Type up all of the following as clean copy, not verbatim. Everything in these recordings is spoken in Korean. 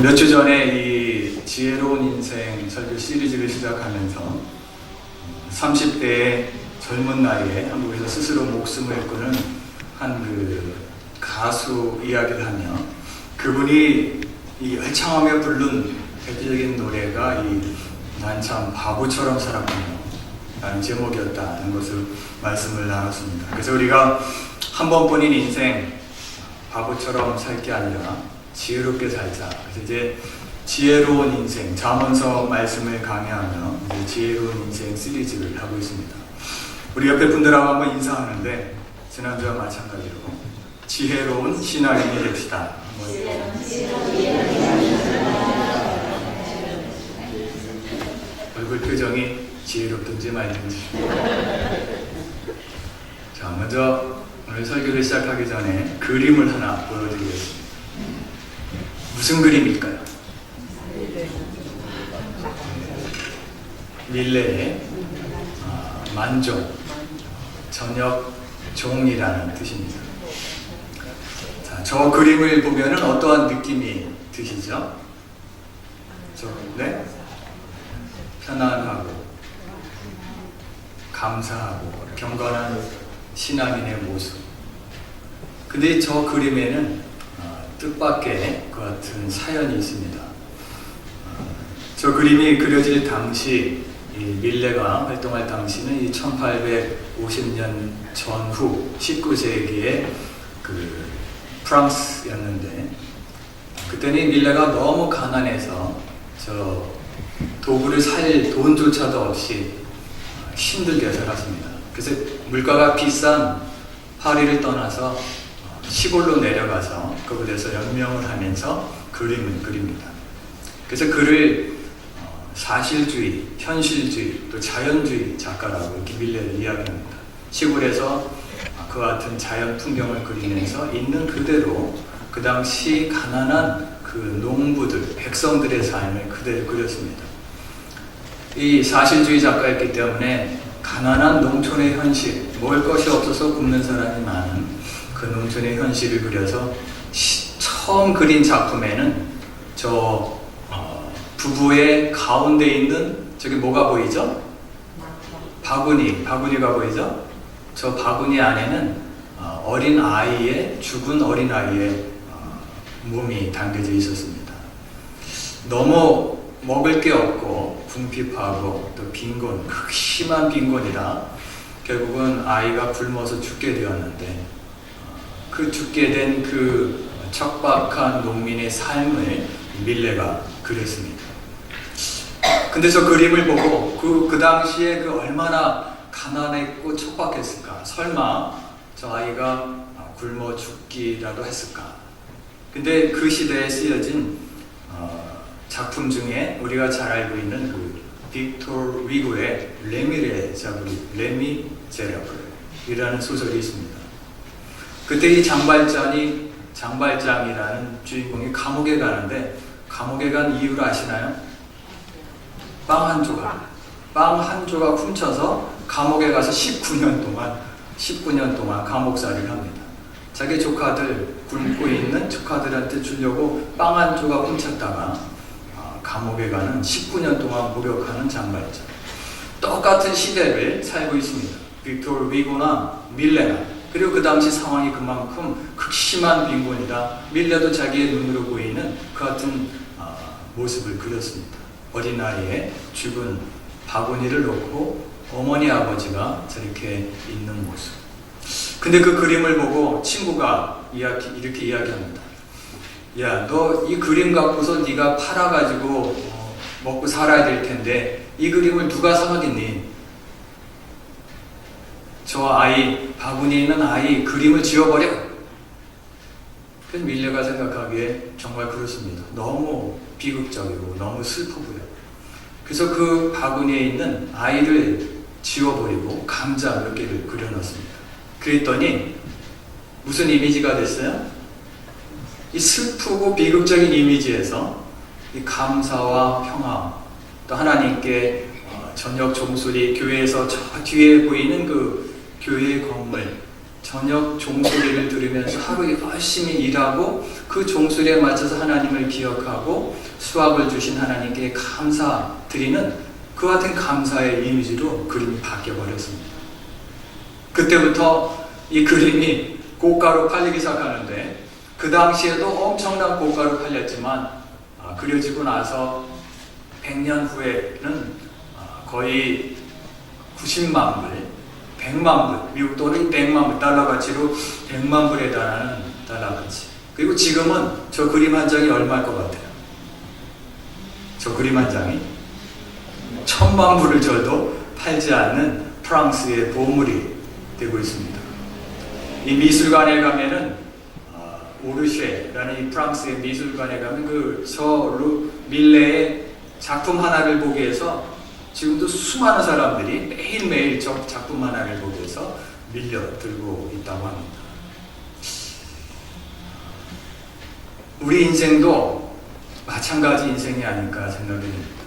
몇 주 전에 이 지혜로운 인생 설교 시리즈를 시작하면서 30대의 젊은 나이에 한국에서 스스로 목숨을 끊은 한 그 가수 이야기를 하며 그분이 이 열창하며 부른 대표적인 노래가 난 참 바보처럼 살았군요 라는 제목이었다는 것을 말씀을 나눴습니다. 그래서 우리가 한 번뿐인 인생 바보처럼 살 게 아니라 지혜롭게 살자. 그래서 이제 지혜로운 인생, 잠언서 말씀을 강의하며 이제 지혜로운 인생 시리즈를 하고 있습니다. 우리 옆에 분들하고 한번 인사하는데 지난주와 마찬가지로 지혜로운 신앙인이 됩시다. 얼굴 표정이 지혜롭든지 말든지. 자, 먼저 오늘 설교를 시작하기 전에 그림을 하나 보여드리겠습니다. 무슨 그림일까요? 밀레의 만종, 저녁 종이라는 뜻입니다. 자, 저 그림을 보면은 어떠한 느낌이 드시죠? 네? 편안하고 감사하고 경건한 신앙인의 모습. 근데 저 그림에는 뜻밖의 그 같은 사연이 있습니다. 저 그림이 그려질 당시 이 밀레가 활동할 당시는 이 1850년 전후 19세기의 그 프랑스였는데 그때는 밀레가 너무 가난해서 저 도구를 살 돈조차도 없이 힘들게 살았습니다. 그래서 물가가 비싼 파리를 떠나서 시골로 내려가서 그곳에서 연명을 하면서 그림을 그립니다. 그래서 그를 사실주의, 현실주의, 또 자연주의 작가라고 이렇게 밀레를 이야기합니다. 시골에서 그 같은 자연 풍경을 그리면서 있는 그대로 그 당시 가난한 그 농부들, 백성들의 삶을 그대로 그렸습니다. 이 사실주의 작가였기 때문에 가난한 농촌의 현실, 먹을 것이 없어서 굶는 사람이 많은 그 농촌의 현실을 그려서 처음 그린 작품에는 저 부부의 가운데 있는 저기 뭐가 보이죠? 바구니가 보이죠? 저 바구니 안에는 어린 아이의 죽은 어린 아이의 몸이 담겨져 있었습니다. 너무 먹을 게 없고 궁핍하고 또 빈곤, 극심한 빈곤이라 결국은 아이가 굶어서 죽게 되었는데 그 죽게 된 그 척박한 농민의 삶을 밀레가 그렸습니다. 근데 저 그림을 보고 그 당시에 그 얼마나 가난했고 척박했을까? 설마 저 아이가 굶어 죽기라도 했을까? 근데 그 시대에 쓰여진 작품 중에 우리가 잘 알고 있는 그 빅토르 위고의 레미제라블이라는 소설이 있습니다. 그때 이 장발장이라는 주인공이 감옥에 가는데 감옥에 간 이유를 아시나요? 빵 한 조각 훔쳐서 감옥에 가서 19년 동안 감옥살이를 합니다. 자기 조카들, 굶고 있는 조카들한테 주려고 빵 한 조각 훔쳤다가 감옥에 가는 19년 동안 목욕하는 장발장. 똑같은 시대를 살고 있습니다. 빅토르 위고나 밀레나. 그리고 그 당시 상황이 그만큼 극심한 빈곤이라 밀레도 자기의 눈으로 보이는 그 같은 모습을 그렸습니다. 어린아이의 죽은 바구니를 놓고 어머니 아버지가 저렇게 있는 모습. 근데 그 그림을 보고 친구가 이렇게 이야기합니다. 야, 너 이 그림 갖고서 네가 팔아가지고 먹고 살아야 될 텐데 이 그림을 누가 사겠니? 저 아이, 바구니에 있는 아이 그림을 지워버려. 그래서 밀레가 생각하기에 정말 그렇습니다. 너무 비극적이고 너무 슬프고요. 그래서 그 바구니에 있는 아이를 지워버리고 감자 몇 개를 그려놨습니다. 그랬더니 무슨 이미지가 됐어요? 이 슬프고 비극적인 이미지에서 이 감사와 평화, 또 하나님께 저녁 종소리, 교회에서 저 뒤에 보이는 그 교회의 건물, 저녁 종소리를 들으면서 하루 열심히 일하고 그 종소리에 맞춰서 하나님을 기억하고 수확을 주신 하나님께 감사드리는 그 같은 감사의 이미지로 그림이 바뀌어버렸습니다. 그때부터 이 그림이 고가로 팔리기 시작하는데, 그 당시에도 엄청난 고가로 팔렸지만 그려지고 나서 100년 후에는 거의 90만 불, 100만 불, 미국 돈은 100만 불, 달러 가치로 100만 불에 달하는 달러 가치. 그리고 지금은 저 그림 한 장이 얼마일 것 같아요? 저 그림 한 장이 1000만 불을 줘도 팔지 않는 프랑스의 보물이 되고 있습니다. 이 미술관에 가면은 오르쉐라는 이 프랑스의 미술관에 가면 그 저 밀레의 작품 하나를 보기 위해서 지금도 수많은 사람들이 매일매일 저 작품 하나를 보기 위해서 밀려들고 있다고 합니다. 우리 인생도 마찬가지 인생이 아닐까 생각이 듭니다.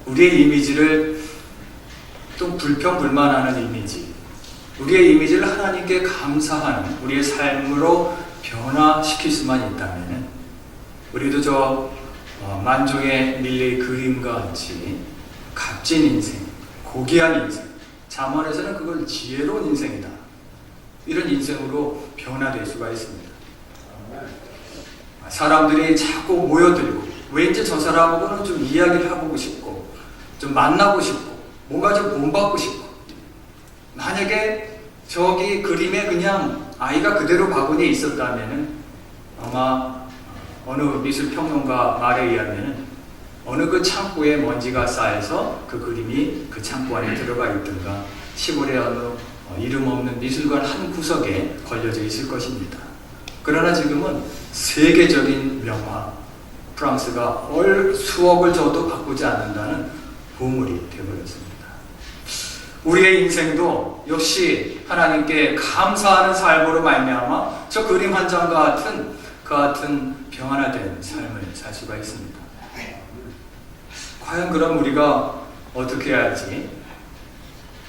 우리의 이미지를 좀 불평불만하는 이미지, 우리의 이미지를 하나님께 감사하는 우리의 삶으로 변화시킬 수만 있다면 우리도 저 만종의 밀레의 그림과 같이 값진 인생, 고귀한 인생, 잠언에서는 그걸 지혜로운 인생이다, 이런 인생으로 변화될 수가 있습니다. 사람들이 자꾸 모여들고 왠지 저 사람하고는 좀 이야기를 해보고 싶고 좀 만나고 싶고 뭔가 좀 본받고 싶고, 만약에 저기 그림에 그냥 아이가 그대로 바구니에 있었다면 아마 어느 미술평론가 말에 의하면 어느 그 창고에 먼지가 쌓여서 그 그림이 그 창고 안에 들어가 있든가 시골의 어느 이름 없는 미술관 한 구석에 걸려져 있을 것입니다. 그러나 지금은 세계적인 명화, 프랑스가 수억을 줘도 바꾸지 않는다는 보물이 되어버렸습니다. 우리의 인생도 역시 하나님께 감사하는 삶으로 말미암아 저 그림 한 장과 같은 평안화된 삶을 살 수가 있습니다. 과연 그럼 우리가 어떻게 해야지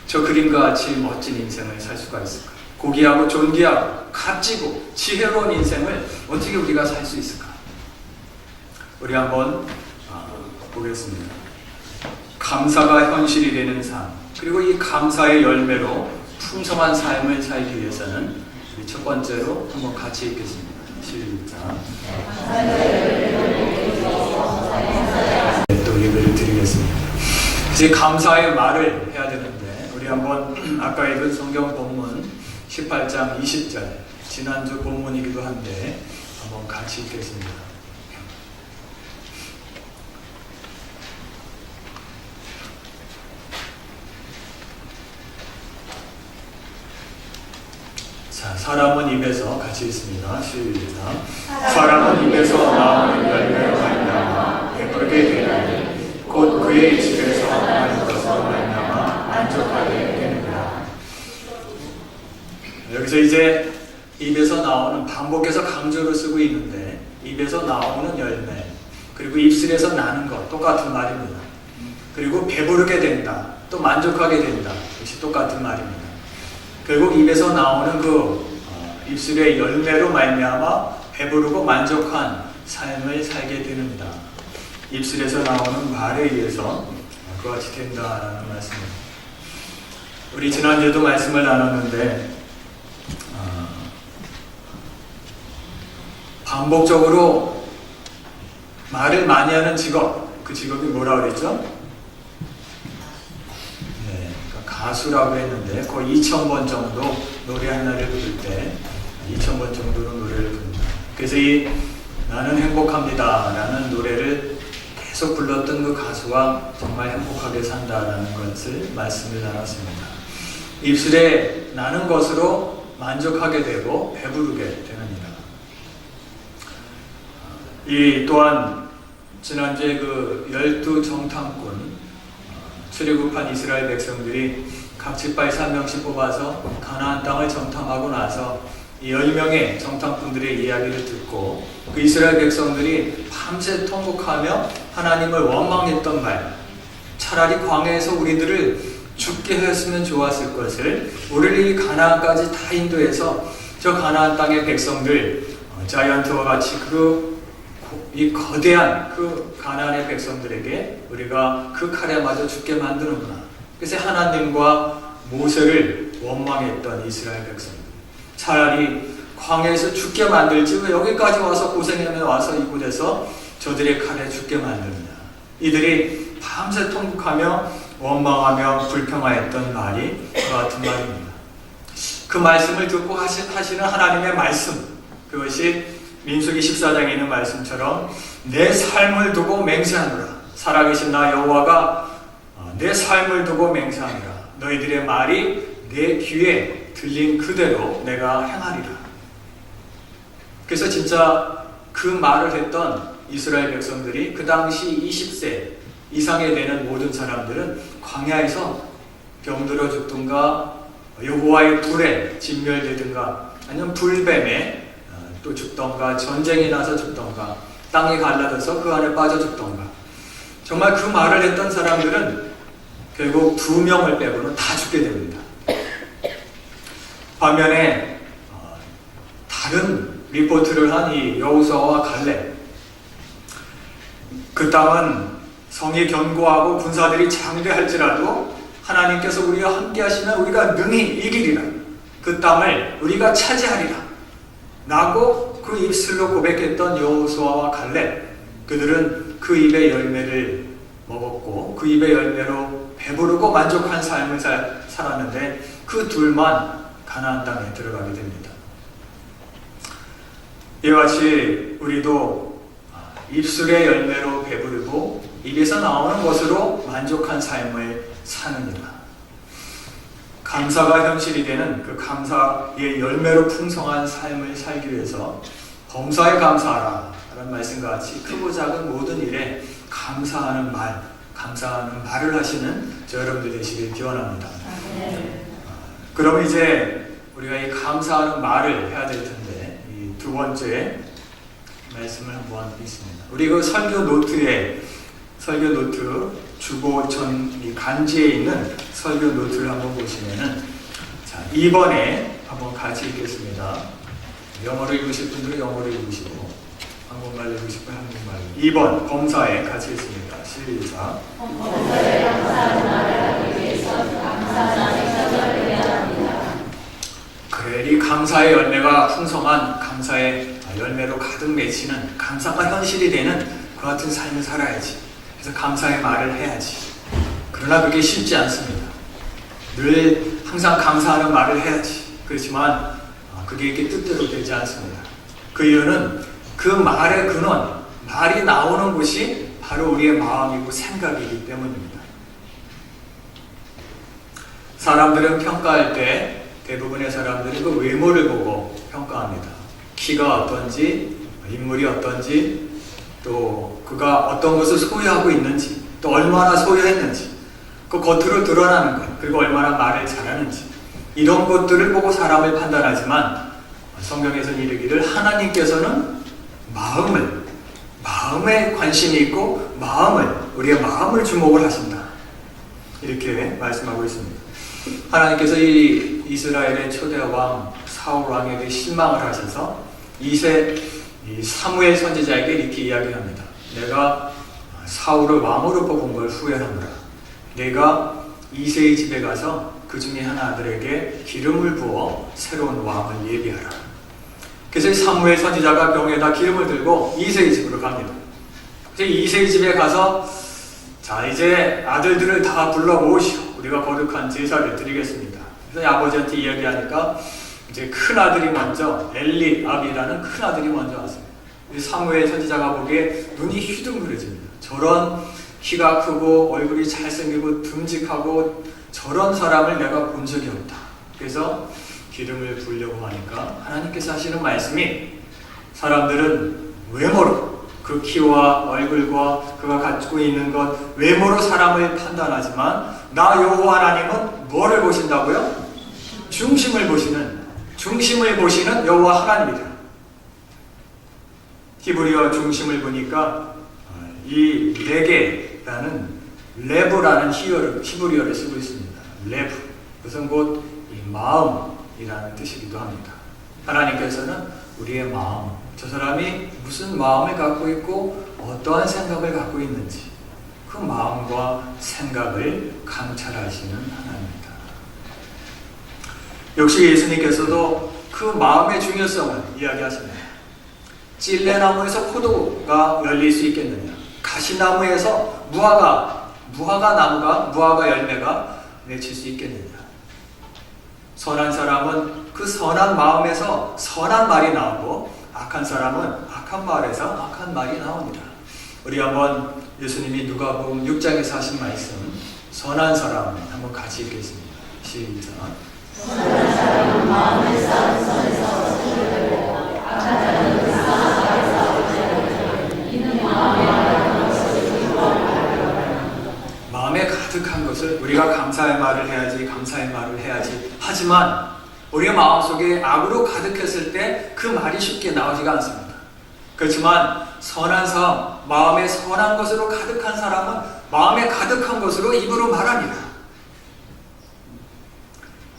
저 그림과 같이 멋진 인생을 살 수가 있을까? 고귀하고 존귀하고 값지고 지혜로운 인생을 어떻게 우리가 살 수 있을까? 우리 한번 보겠습니다. 감사가 현실이 되는 삶, 그리고 이 감사의 열매로 풍성한 삶을 살기 위해서는 우리 첫 번째로 한번 같이 읽겠습니다. 시작. 또 예배를 드리겠습니다. 이제 감사의 말을 해야 되는데 우리 한번 아까 읽은 성경 본문 18장 20절, 지난주 본문이기도 한데 한번 같이 읽겠습니다. 자, 사람은 입에서 같이 있습니다. 시작. 사람은 입에서 나오는 열매로 말미암아 배부르게 되나니 곧 그의 집에서 나는 것으로 말미암아 만족하게 되느니라. 여기서 이제 입에서 나오는, 반복해서 강조를 쓰고 있는데 입에서 나오는 열매, 그리고 입술에서 나는 것, 똑같은 말입니다. 그리고 배부르게 된다, 또 만족하게 된다, 역시 똑같은 말입니다. 결국 입에서 나오는 그 입술의 열매로 말미암아 배부르고 만족한 삶을 살게 됩니다. 입술에서 나오는 말에 의해서 그와 같이 된다라는 말씀입니다. 우리 지난주에도 말씀을 나눴는데 반복적으로 말을 많이 하는 직업, 그 직업이 뭐라 그랬죠? 가수라고 했는데 거의 2000번 정도 노래 하나를 부를 때 2000번 정도로 노래를 부릅니다. 그래서 이 나는 행복합니다 라는 노래를 계속 불렀던 그 가수가 정말 행복하게 산다라는 것을 말씀을 나눴습니다. 입술에 나는 것으로 만족하게 되고 배부르게 되느니라. 이 또한 지난주에 그 12정탐꾼 출애굽한 이스라엘 백성들이 각 지파에 3명씩 뽑아서 가나안 땅을 정탐하고 나서 이 10명의 정탐꾼들의 이야기를 듣고 그 이스라엘 백성들이 밤새 통곡하며 하나님을 원망했던 말, 차라리 광야에서 우리들을 죽게 하였으면 좋았을 것을 우리를 이 가나안까지 다 인도해서 저 가나안 땅의 백성들, 자이언트와 같이 이 거대한 그 가나안의 백성들에게 우리가 그 칼에 맞아 죽게 만드는구나. 그래서 하나님과 모세를 원망했던 이스라엘 백성들, 차라리 광야에서 죽게 만들지 왜 여기까지 와서 고생하며 와서 이곳에서 저들의 칼에 죽게 만드느냐. 이들이 밤새 통곡하며 원망하며 불평하였던 말이 그 같은 말입니다. 그 말씀을 듣고 하시는 하나님의 말씀, 그것이 민수기 14장에 있는 말씀처럼 내 삶을 두고 맹세하노라. 살아계신 나 여호와가 내 삶을 두고 맹세하노라. 너희들의 말이 내 귀에 들린 그대로 내가 행하리라. 그래서 진짜 그 말을 했던 이스라엘 백성들이 그 당시 20세 이상에 되는 모든 사람들은 광야에서 병들어 죽든가 여호와의 불에 진멸되든가 아니면 불뱀에 또 죽던가 전쟁이 나서 죽던가 땅이 갈라져서 그 안에 빠져 죽던가, 정말 그 말을 했던 사람들은 결국 2명을 빼고는 다 죽게 됩니다. 반면에 다른 리포트를 한 이 여호수아와 갈렙, 그 땅은 성이 견고하고 군사들이 장대할지라도 하나님께서 우리와 함께 하시면 우리가 능히 이기리라. 그 땅을 우리가 차지하리라 라고 그 입술로 고백했던 여호수아와 갈렙, 그들은 그 입의 열매를 먹었고 그 입의 열매로 배부르고 만족한 삶을 살았는데 그 둘만 가나안 땅에 들어가게 됩니다. 이와 같이 우리도 입술의 열매로 배부르고 입에서 나오는 것으로 만족한 삶을 사느니라. 감사가 현실이 되는 그 감사의 열매로 풍성한 삶을 살기 위해서 범사에 감사하라 라는 말씀과 같이 크고 작은 모든 일에 감사하는 말을 하시는 저 여러분들 되시길 기원합니다. 그럼 이제 우리가 이 감사하는 말을 해야 될 텐데, 이 두 번째 말씀을 한번 읽습니다. 우리 그 설교 노트 주보 전 간지에 있는 설교 노트를 한번 보시면은, 자, 2번에 한번 같이 읽겠습니다. 영어로 읽으실 분들은 영어로 읽으시고 한국말로 읽으실 분은 한국말로. 2번 범사에 같이 읽습니다. 시작. 범사에 감사하는 말을 하기 위해서 감사하는 생각을 해야 합니다. 그래, 이 감사의 열매가 풍성한 감사의 열매로 가득 맺히는, 감사가 현실이 되는 그 같은 삶을 살아야지. 그래서 감사의 말을 해야지. 그러나 그게 쉽지 않습니다. 늘 항상 감사하는 말을 해야지. 그렇지만 그게 이렇게 뜻대로 되지 않습니다. 그 이유는 그 말의 근원, 말이 나오는 곳이 바로 우리의 마음이고 생각이기 때문입니다. 사람들은 평가할 때 대부분의 사람들이 그 외모를 보고 평가합니다. 키가 어떤지, 인물이 어떤지, 또 그가 어떤 것을 소유하고 있는지, 또 얼마나 소유했는지, 그 겉으로 드러나는 것, 그리고 얼마나 말을 잘하는지, 이런 것들을 보고 사람을 판단하지만 성경에서는 이르기를 하나님께서는 마음에 관심이 있고 우리의 마음을 주목을 하신다, 이렇게 말씀하고 있습니다. 하나님께서 이 이스라엘의 초대 왕 사울 왕에게 실망을 하셔서 이 사무엘 선지자에게 이렇게 이야기합니다. 내가 사울을 왕으로 뽑은 걸 후회하노라. 내가 이새의 집에 가서 그 중에 하나 아들에게 기름을 부어 새로운 왕을 예비하라. 그래서 사무엘 선지자가 병에다 기름을 들고 이새의 집으로 갑니다. 그래서 이새의 집에 가서, 자, 이제 아들들을 다 불러 모으시오. 우리가 거룩한 제사를 드리겠습니다. 그래서 아버지한테 이야기하니까 이제 큰 아들이 먼저, 엘리압이라는 큰 아들이 먼저 왔습니다. 사무엘 선지자가 보기에 눈이 휘둥그레집니다. 저런 키가 크고 얼굴이 잘생기고 듬직하고 저런 사람을 내가 본 적이 없다. 그래서 기름을 부으려고 하니까 하나님께서 하시는 말씀이, 사람들은 외모로, 그 키와 얼굴과 그가 갖고 있는 것, 외모로 사람을 판단하지만 나 여호와 하나님은 뭐를 보신다고요? 중심을 보시는 여호와 하나님이다. 히브리어 중심을 보니까 이 레게라는 레브라는 히브리어를 쓰고 있습니다. 레브, 그것은 곧 이 마음이라는 뜻이기도 합니다. 하나님께서는 우리의 마음, 저 사람이 무슨 마음을 갖고 있고 어떠한 생각을 갖고 있는지 그 마음과 생각을 감찰하시는 하나님입니다. 역시 예수님께서도 그 마음의 중요성을 이야기하십니다. 찔레나무에서 포도가 열릴 수 있겠느냐? 가시나무에서 무화과 열매가 맺힐 수 있겠느냐? 선한 사람은 그 선한 마음에서 선한 말이 나오고 악한 사람은 악한 말에서 악한 말이 나옵니다. 우리 한번 예수님이 누가복음 6장에서 하신 말씀 선한 사람을 한번 같이 읽겠습니다. 시작. 선한 사람은 마음을 쌓은 선에서 소리를 악한 자는 그 쌓은 말에서 소리를 이는 마음에 가득한 것을 마음에 가득한 것을 우리가 감사의 말을 해야지 하지만 우리의 마음속에 악으로 가득했을 때 그 말이 쉽게 나오지가 않습니다. 그렇지만 선한 사람, 마음에 선한 것으로 가득한 사람은 마음에 가득한 것으로 입으로 말합니다.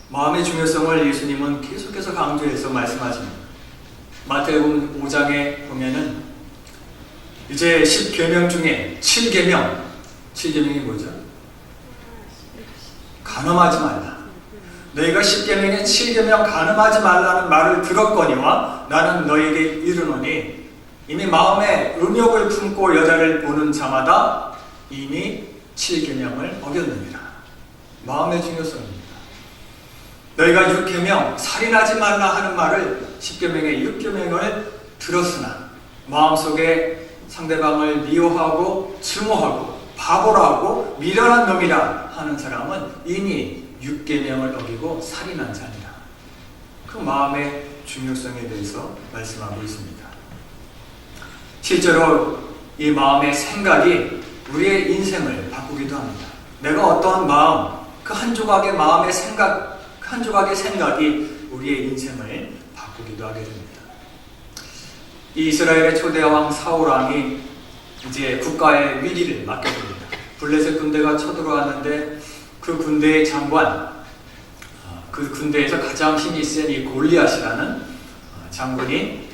마음의 중요성을 예수님은 계속해서 강조해서 말씀하십니다. 마태복음 5장에 보면은 이제 10계명 중에 7계명이 뭐죠? 간음하지 말라. 너희가 10계명에 7계명 간음하지 말라는 말을 들었거니와 나는 너희에게 이르노니 이미 마음에 음욕을 품고 여자를 보는 자마다 이미 7계명을 어겼느니라. 마음의 중요성입니다. 너희가 6계명 살인하지 말라 하는 말을 10계명의 6계명을 들었으나 마음속에 상대방을 미워하고 증오하고 바보라 하고 미련한 놈이라 하는 사람은 이미 6계명을 어기고 살인한 자니라. 그 마음의 중요성에 대해서 말씀하고 있습니다. 실제로 이 마음의 생각이 우리의 인생을 바꾸기도 합니다. 내가 어떠한 마음, 그 한 조각의 마음의 생각, 한 조각의 생각이 우리의 인생을 바꾸기도 하게 됩니다. 이 이스라엘의 초대왕 사울왕이 이제 국가의 위기를 맡게 됩니다. 블레셋 군대가 쳐들어왔는데 그 군대의 장관, 그 군대에서 가장 힘이 센 이 골리앗이라는 장군이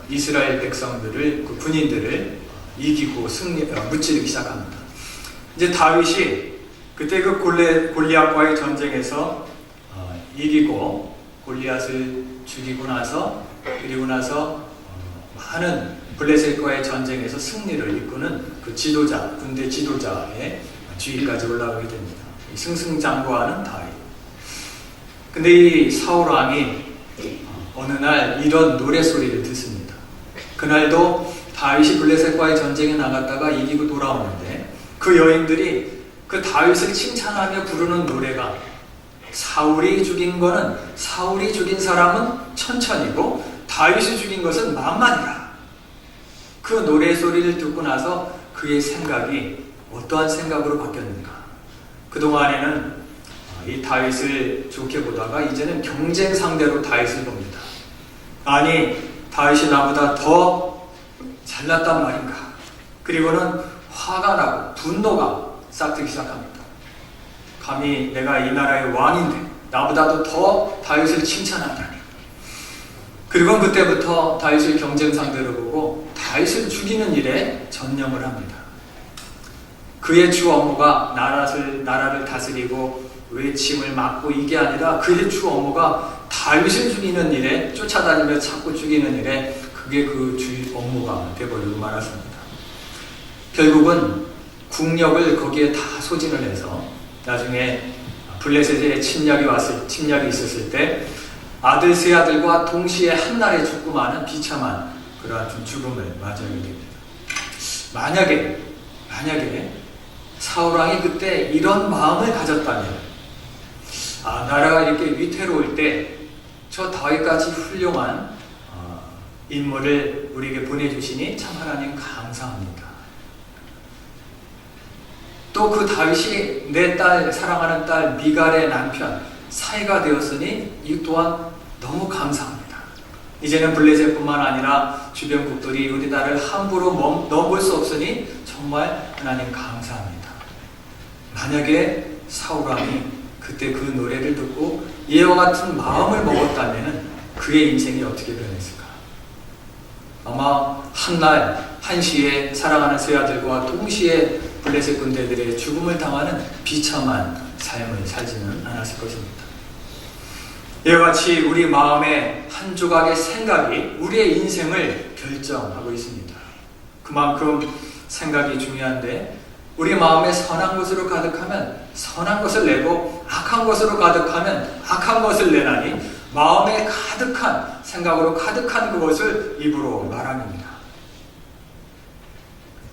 이스라엘 백성들을, 그 군인들을 이기고 무찌르기 시작합니다. 이제 다윗이 그때 그 골리앗과의 전쟁에서 이기고 골리앗을 죽이고 나서 그리고 나서 많은 블레셋과의 전쟁에서 승리를 이끄는 그 지도자, 군대 지도자의 지위까지 올라가게 됩니다. 승승장구하는 다윗. 근데 이 사울왕이 어느 날 이런 노래소리를 듣습니다. 그날도 다윗이 블레셋과의 전쟁에 나갔다가 이기고 돌아오는데 그 여인들이 그 다윗을 칭찬하며 부르는 노래가 사울이 죽인 사람은 천천히고 다윗이 죽인 것은 만만이라. 그 노래 소리를 듣고 나서 그의 생각이 어떠한 생각으로 바뀌었는가? 그동안에는 이 다윗을 좋게 보다가 이제는 경쟁 상대로 다윗을 봅니다. 아니, 다윗이 나보다 더 잘났단 말인가? 그리고는 화가 나고 분노가 싹트기 시작합니다. 감히 내가 이 나라의 왕인데 나보다도 더 다윗을 칭찬한다니. 그리고 그때부터 다윗을 경쟁 상대로 보고 다윗을 죽이는 일에 전념을 합니다. 그의 주 업무가 나라를 다스리고 외침을 막고 이게 아니라 그의 주 업무가 다윗을 죽이는 일에 쫓아다니며 찾고 죽이는 일에 그게 그 주 업무가 되버리고 말았습니다. 결국은 국력을 거기에 다 소진을 해서 나중에 블레셋의 침략이 있었을 때 아들 세 아들과 동시에 한날에 죽고마는 비참한 그러한 죽음을 맞이하게 됩니다. 만약에 사울왕이 그때 이런 마음을 가졌다면, 나라가 이렇게 위태로울 때 저 다윗같이 훌륭한 인물을 우리에게 보내주시니 참 하나님 감사합니다. 또 그 다윗이 내 딸, 사랑하는 딸 미갈의 남편 사이가 되었으니 이 또한 너무 감사합니다. 이제는 블레셋뿐만 아니라 주변 국들이 우리 나라를 함부로 넘볼 수 없으니 정말 하나님 감사합니다. 만약에 사울왕이 그때 그 노래를 듣고 이와 같은 마음을 먹었다면 그의 인생이 어떻게 변했을까? 아마 한날 한시에 사랑하는 세 아들과 동시에 블레셋 군대들의 죽음을 당하는 비참한 삶을 살지는 않았을 것입니다. 이와 같이 우리 마음의 한 조각의 생각이 우리의 인생을 결정하고 있습니다. 그만큼 생각이 중요한데, 우리 마음에 선한 것으로 가득하면 선한 것을 내고 악한 것으로 가득하면 악한 것을 내나니 마음에 가득한 생각으로 가득한 그것을 입으로 말합니다.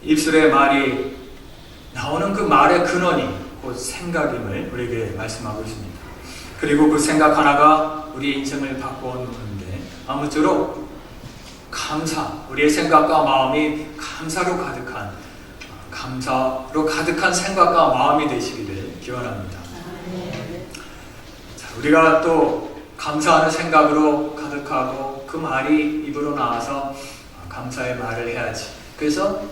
입술의 말이 나오는 그 말의 근원이 곧 생각임을 우리에게 말씀하고 있습니다. 그리고 그 생각 하나가 우리의 인생을 바꿔놓는데, 아무쪼록 우리의 생각과 마음이 감사로 가득한 생각과 마음이 되시기를 기원합니다. 자, 우리가 또 감사하는 생각으로 가득하고 그 말이 입으로 나와서 감사의 말을 해야지. 그래서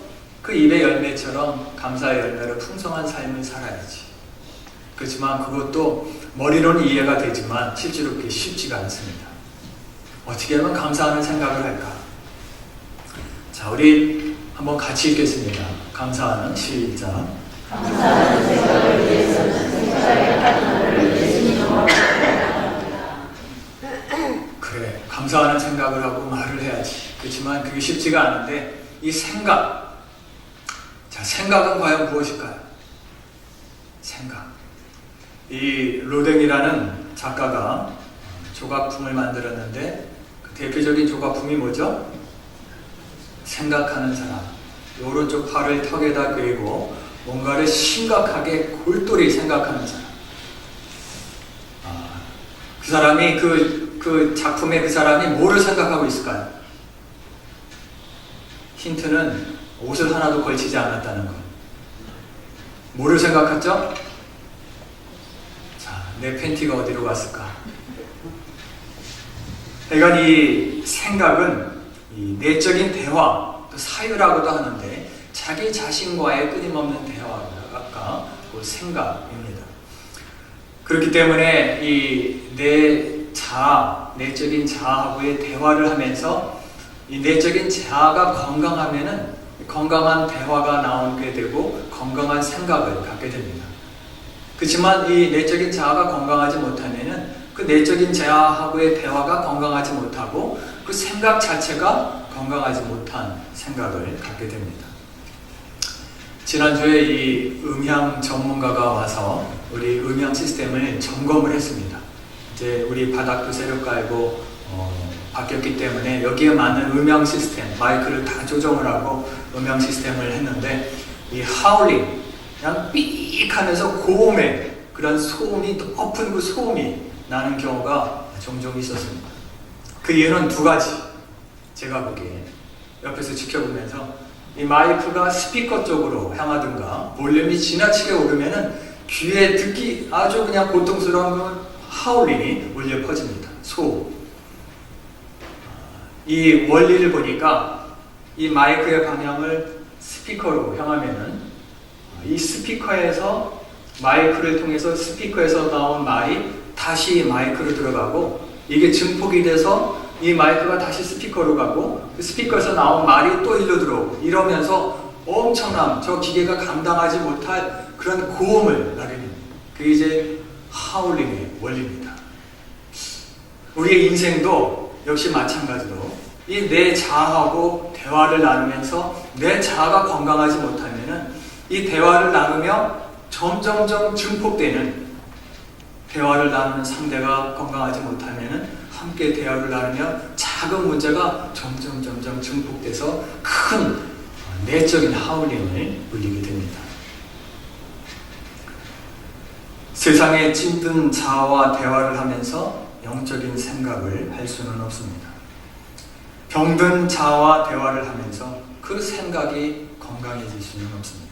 그 입의 열매처럼 감사의 열매로 풍성한 삶을 살아야지. 그렇지만 그것도 머리로는 이해가 되지만 실제로 그게 쉽지가 않습니다. 어떻게 하면 감사하는 생각을 할까? 자, 우리 한번 같이 읽겠습니다. 감사하는 시작. 감사하는 생각을 위해서는 생각의 하나를 예수님으로 그래, 감사하는 생각을 하고 말을 해야지. 그렇지만 그게 쉽지가 않은데, 이 생각, 자, 생각은 과연 무엇일까요? 생각. 이 로댕이라는 작가가 조각품을 만들었는데, 그 대표적인 조각품이 뭐죠? 생각하는 사람. 오른쪽 팔을 턱에다 그리고 뭔가를 심각하게 골똘히 생각하는 사람. 그 사람이 그 작품의 그 사람이 뭐를 생각하고 있을까요? 힌트는 옷을 하나도 걸치지 않았다는 것. 뭐를 생각했죠? 자, 내 팬티가 어디로 갔을까? 그러니까 이 생각은 이 내적인 대화, 또 사유라고도 하는데, 자기 자신과의 끊임없는 대화가 그 생각입니다. 그렇기 때문에 이 내적인 자아하고의 대화를 하면서 이 내적인 자아가 건강하면은 건강한 대화가 나오게 되고 건강한 생각을 갖게 됩니다. 그렇지만 이 내적인 자아가 건강하지 못하면은 그 내적인 자아하고의 대화가 건강하지 못하고 그 생각 자체가 건강하지 못한 생각을 갖게 됩니다. 지난주에 이 음향 전문가가 와서 우리 음향 시스템을 점검을 했습니다. 이제 우리 바닥도 새로 깔고 바뀌었기 때문에 여기에 맞는 음향 시스템, 마이크를 다 조정을 하고 음향 시스템을 했는데, 이 하울링, 그냥 삑 하면서 고음의 그런 소음이, 높은 그 소음이 나는 경우가 종종 있었습니다. 그 이유는 두 가지. 제가 보기에 옆에서 지켜보면서 이 마이크가 스피커 쪽으로 향하든가 볼륨이 지나치게 오르면은 귀에 듣기 아주 그냥 고통스러운 그 하울링이 울려 퍼집니다. 소음. 이 원리를 보니까 이 마이크의 방향을 스피커로 향하면은 이 스피커에서 마이크를 통해서 스피커에서 나온 말이 다시 마이크로 들어가고, 이게 증폭이 돼서 이 마이크가 다시 스피커로 가고, 그 스피커에서 나온 말이 또 일로 들어오고, 이러면서 엄청난 저 기계가 감당하지 못할 그런 고음을 나게 됩니다. 그게 이제 하울링의 원리입니다. 우리의 인생도 역시 마찬가지로 이 내 자아하고 대화를 나누면서 내 자아가 건강하지 못하면은 이 대화를 나누며 점점점 증폭되는, 대화를 나누는 상대가 건강하지 못하면은 함께 대화를 나누며 작은 문제가 점점 증폭돼서 큰 내적인 하울링을 울리게 됩니다. 세상에 찐든 자아와 대화를 하면서 영적인 생각을 할 수는 없습니다. 병든 자아와 대화를 하면서 그 생각이 건강해질 수는 없습니다.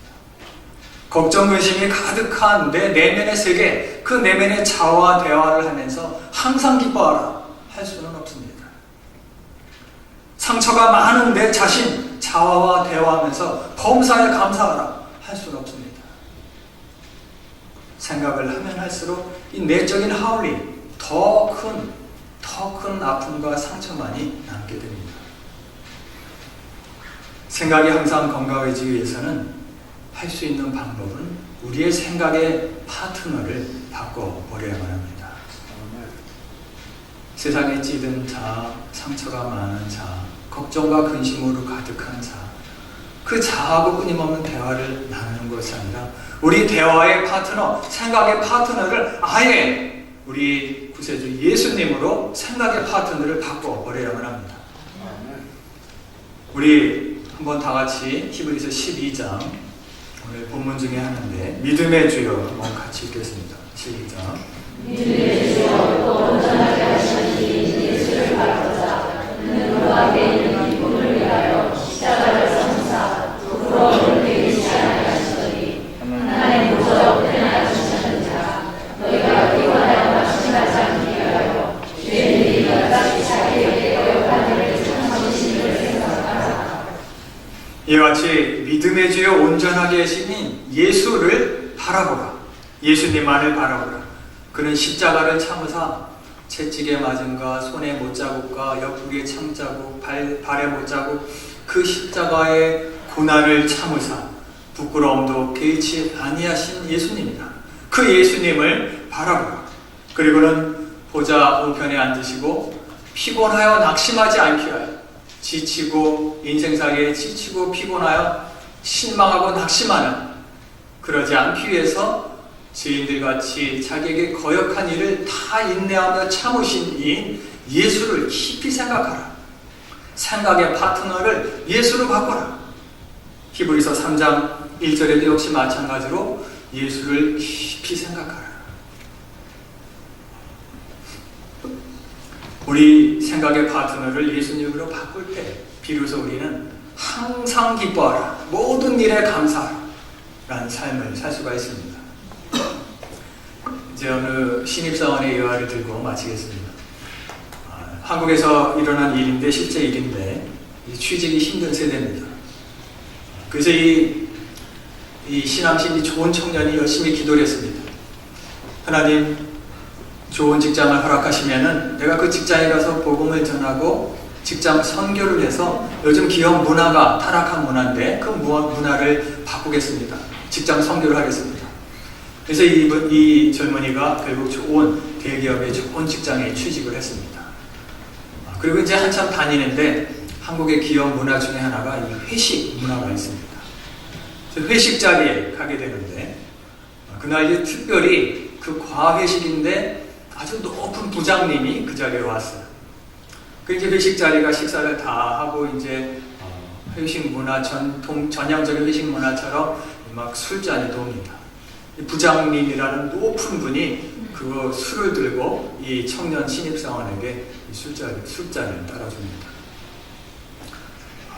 걱정, 의심이 가득한 내 내면의 세계, 그 내면의 자아와 대화를 하면서 항상 기뻐하라 할 수는 없습니다. 상처가 많은 내 자신, 자아와 대화하면서 범사에 감사하라 할 수는 없습니다. 생각을 하면 할수록 이 내적인 하울링, 더 더 큰 아픔과 상처만이 남게 됩니다. 생각이 항상 건강해지기 위해서는 할 수 있는 방법은 우리의 생각의 파트너를 바꿔버려야만 합니다. 세상에 찌든 자, 상처가 많은 자, 걱정과 근심으로 가득한 자, 그 자하고 끊임없는 대화를 나누는 것이 아니라 우리 대화의 파트너, 생각의 파트너를 아예 우리 구세주 예수님으로 생각의 파트너를 바꿔버려야만 합니다. 우리 한번 다 같이 히브리서 12장 오늘 본문 중에 하나인데 믿음의 주여 한번 같이 읽겠습니다. 12장 믿음의 주여 또 온전하게 하시니 예수를 바라보자. 그는 우리와 개인의 기쁨을 위하여 십자가를 선사 부끄러움을 배우지 않게 하시더니 하나님 무적 대하시는 자 너희가 기원하여 마침하지 않기 위하여 죄인들이 여기까지 자기에게 거역한 일을 참으신 일을 생각하라. 이와 같이 믿음의 주여 온전하게 하시니 예수를 바라보라. 예수님만을 바라보라. 그는 십자가를 참으사 채찍에 맞음과 손에 못자국과 옆구리에 창자국 발에 못자국 그 십자가의 고난을 참으사 부끄러움도 개의치 아니하신 예수님이다. 그 예수님을 바라보라. 그리고는 보좌 우편에 앉으시고 피곤하여 낙심하지 않게 하여 지치고 인생살이에 지치고 피곤하여 실망하고 낙심하는 그러지 않기 위해서 죄인들같이 자기에게 거역한 일을 다 인내하며 참으신 이 예수를 깊이 생각하라. 생각의 파트너를 예수로 바꿔라. 히브리서 3장 1절에도 역시 마찬가지로 예수를 깊이 생각하라. 우리 생각의 파트너를 예수님으로 바꿀 때 비로소 우리는 항상 기뻐하라. 모든 일에 감사하라. 라는 삶을 살 수가 있습니다. 이제 어느 신입사원의 예화를 들고 마치겠습니다. 한국에서 일어난 일인데 실제 일인데 취직이 힘든 세대입니다. 그래서 이 신앙심이 좋은 청년이 열심히 기도를 했습니다. 하나님 좋은 직장을 허락하시면은 내가 그 직장에 가서 복음을 전하고 직장 선교를 해서 요즘 기업 문화가 타락한 문화인데 그 문화를 바꾸겠습니다. 직장 선교를 하겠습니다. 그래서 이 젊은이가 결국 좋은 대기업의 좋은 직장에 취직을 했습니다. 그리고 이제 한참 다니는데 한국의 기업 문화 중에 하나가 이 회식 문화가 있습니다. 회식 자리에 가게 되는데 그날 이제 특별히 그 과회식인데 아주 높은 부장님이 그 자리에 왔어요. 그 이제 회식 자리가 식사를 다 하고 이제 회식 문화 전형적인 회식 문화처럼 막 술잔이 돕니다. 부장님이라는 높은 분이 그 술을 들고 이 청년 신입사원에게 술잔을 따라줍니다.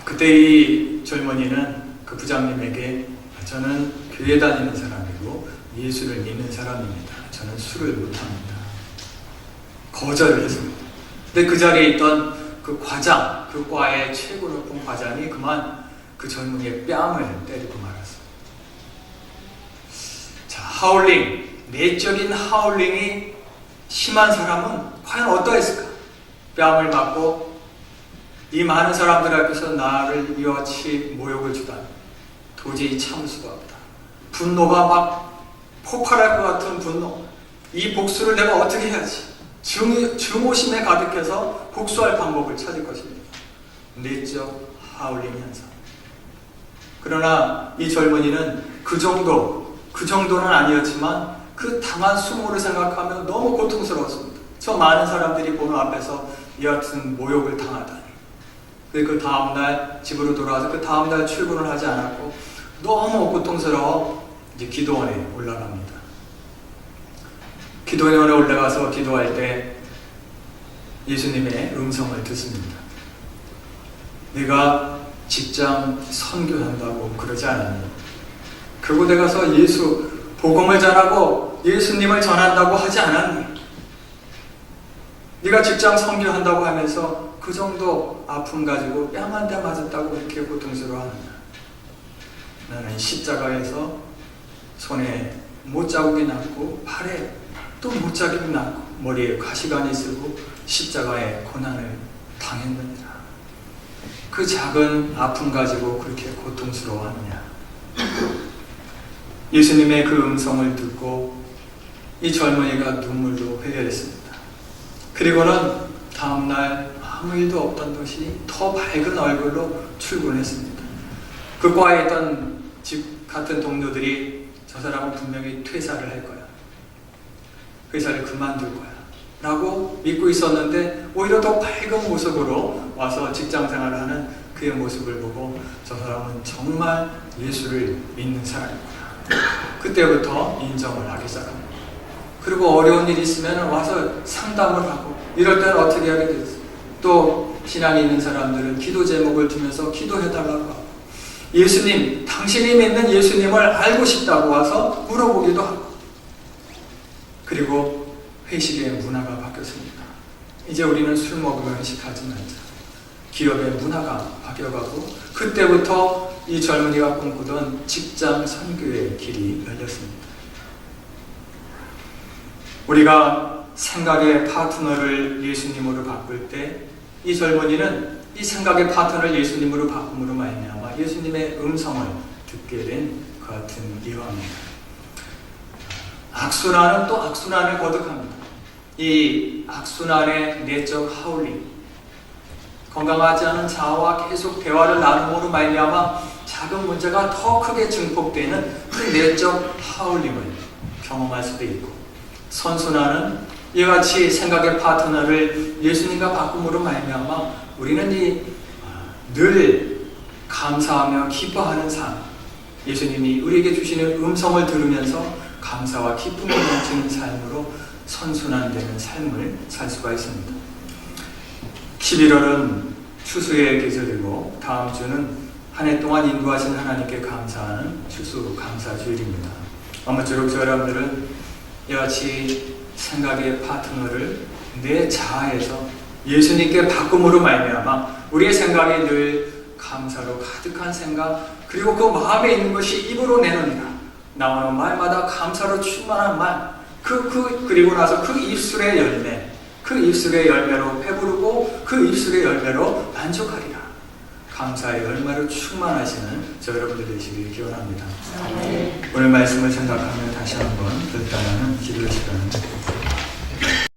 그때 이 젊은이는 그 부장님에게 저는 교회 다니는 사람이고 예수를 믿는 사람입니다. 저는 술을 못합니다. 거절을 했습니다. 근데 그 자리에 있던 그 과장, 그 과의 최고 높은 과장이 그만 그 젊은이의 뺨을 때리고 말았어요. 자, 하울링, 내적인 하울링이 심한 사람은 과연 어떠했을까? 뺨을 맞고 이 많은 사람들 앞에서 나를 이같이 모욕을 주다니 도저히 참을 수가 없다. 분노가 막 폭발할 것 같은 분노. 이 복수를 내가 어떻게 해야지? 증오심에 가득해서 복수할 방법을 찾을 것입니다. 내적 하울링 현상. 그러나 이 젊은이는 그 정도는 아니었지만 그 당한 수모를 생각하면 너무 고통스러웠습니다. 저 많은 사람들이 보는 앞에서 이 같은 모욕을 당하다니. 그 다음날 집으로 돌아와서 그 다음날 출근을 하지 않았고 너무 고통스러워 이제 기도원에 올라갑니다. 기도원에 올라가서 기도할 때 예수님의 음성을 듣습니다. 내가 직장 선교한다고 그러지 않았니? 그곳에 가서 예수 복음을 전하고 예수님을 전한다고 하지 않았니? 네가 직장 선교한다고 하면서 그 정도 아픔 가지고 뺨 한 대 맞았다고 그렇게 고통스러워하느냐? 나는 십자가에서 손에 못자국이 났고 발에 또 못자국이 났고 머리에 가시관이 쓰고 십자가의 고난을 당했느니라. 그 작은 아픔 가지고 그렇게 고통스러워하느냐. 예수님의 그 음성을 듣고 이 젊은이가 눈물로 흘려냈습니다. 그리고는 다음날 아무 일도 없던 듯이 더 밝은 얼굴로 출근했습니다. 그 과에 있던 집 같은 동료들이 저 사람은 분명히 퇴사를 할 거야, 회사를 그만둘 거야 라고 믿고 있었는데, 오히려 더 밝은 모습으로 와서 직장생활을 하는 그의 모습을 보고 저 사람은 정말 예수를 믿는 사람이구나. 그때부터 인정을 하기 시작합니다. 그리고 어려운 일이 있으면 와서 상담을 하고, 이럴 때는 어떻게 하게 됐어요? 또 신앙이 있는 사람들은 기도 제목을 두면서 기도해달라고 하고, 예수님, 당신이 믿는 예수님을 알고 싶다고 와서 물어보기도 하고, 그리고 회식의 문화가 바뀌었습니다. 이제 우리는 술 먹으면 회식하지 말자. 기업의 문화가 바뀌어가고, 그때부터 이 젊은이가 꿈꾸던 직장 선교의 길이 열렸습니다. 우리가 생각의 파트너를 예수님으로 바꿀 때 이 젊은이는 이 생각의 파트너를 예수님으로 바꿈으로 말미암아 예수님의 음성을 듣게 된 그 같은 일화입니다. 악순환은 또 악순환을 거듭합니다. 이 악순환의 내적 하울링, 건강하지 않은 자아와 계속 대화를 나눔으로 말미암아 작은 문제가 더 크게 증폭되는 그 내적 하울림을 경험할 수도 있고, 선순환은 이와 같이 생각의 파트너를 예수님과 바꿈으로 말미암아 우리는 늘 감사하며 기뻐하는 삶, 예수님이 우리에게 주시는 음성을 들으면서 감사와 기쁨을 넘치는 삶으로 선순환되는 삶을 살 수가 있습니다. 11월은 추수의 계절이고 다음 주는 한 해 동안 인도하신 하나님께 감사하는 추수 감사주일입니다. 아무쪼록 여러분들은 이와 같이 생각의 파트너를 내 자아에서 예수님께 바꿈으로 말미암아 우리의 생각이 늘 감사로 가득한 생각, 그리고 그 마음에 있는 것이 입으로 내놓으니까 나오는 말마다 감사로 충만한 말, 그리고 나서 그 입술의 열매, 그 입술의 열매로 배부르고 그 입술의 열매로 만족하리라. 감사의 열매로 충만하시는 저 여러분들 되시길 기원합니다. 오늘 말씀을 생각하며 다시 한번 결단하는 기도 시간을